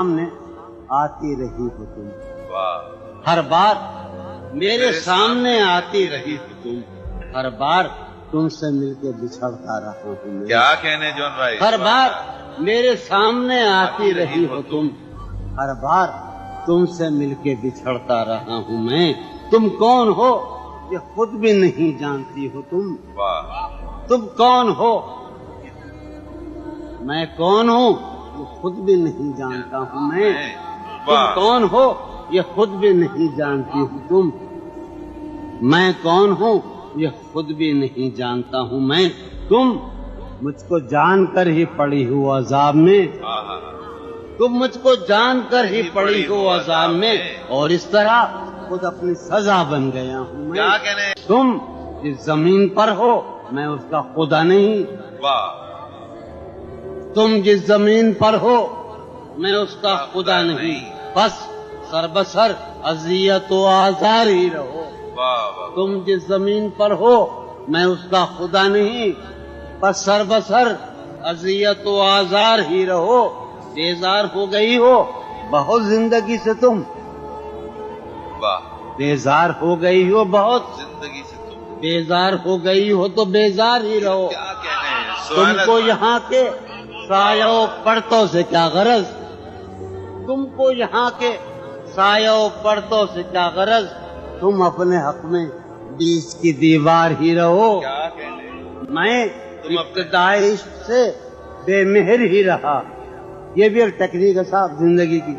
سامنے آتی رہی ہو تم، واہ ہر بار میرے سامنے آتی رہی ہو تم، ہر بار تم سے مل کے بچھڑتا رہا ہوں میں، کیا کہنے جون بھائی، ہر بار میرے سامنے آتی رہی ہو تم، ہر بار تم سے مل کے بچھڑتا رہا ہوں میں، تم کون ہو یہ خود بھی نہیں جانتی ہو تم، واہ تم کون ہو میں کون ہوں یہ خود بھی نہیں جانتا ہوں میں، تم واہ کون ہو یہ خود بھی نہیں جانتی ہو تم، میں کون ہوں یہ خود بھی نہیں جانتا ہوں میں، تم مجھ کو جان کر ہی پڑی ہو عذاب میں، تم مجھ کو جان کر ہی پڑی ہو عذاب میں، اور اس طرح خود اپنی سزا بن گیا ہوں میں، کیا کہنے، تم جس زمین پر ہو میں اس کا خدا نہیں، واہ تم جس زمین پر ہو میں اس کا خدا نہیں، بس سر بسر اذیت و آزار ہی رہو، واہ واہ تم جس زمین پر ہو میں اس کا خدا نہیں، بس سر بسر اذیت و آزار ہی رہو، بیزار ہو گئی ہو بہت زندگی سے تم، واہ بیزار ہو گئی ہو بہت، زندگی سے تم بیزار ہو گئی ہو تو بیزار ہی رہو، کیا کہنے، تم سوال کو یہاں کے سایہ و پرتوں سے کیا غرض، تم کو یہاں کے سایہ و پرتوں سے کیا غرض، تم اپنے حق میں بیچ کی دیوار ہی رہو، کیا کہنے، میں ابتدائی عشق سے بے مہر ہی رہا، یہ بھی ایک ٹیکنیک ہے صاحب زندگی کی،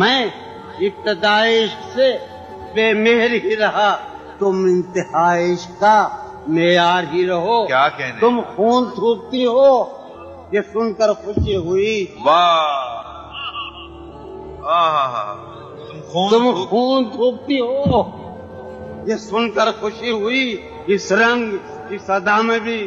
میں ابتدائی عشق سے بے مہر ہی رہا، تم انتہائی عشق کا معیار ہی رہو، کیا کہنے، تم خون تھوکتی ہو یہ سن کر خوشی ہوئی، واہ تم خون تھوکتی ہو یہ سن کر خوشی ہوئی، اس رنگ اس ادا میں بھی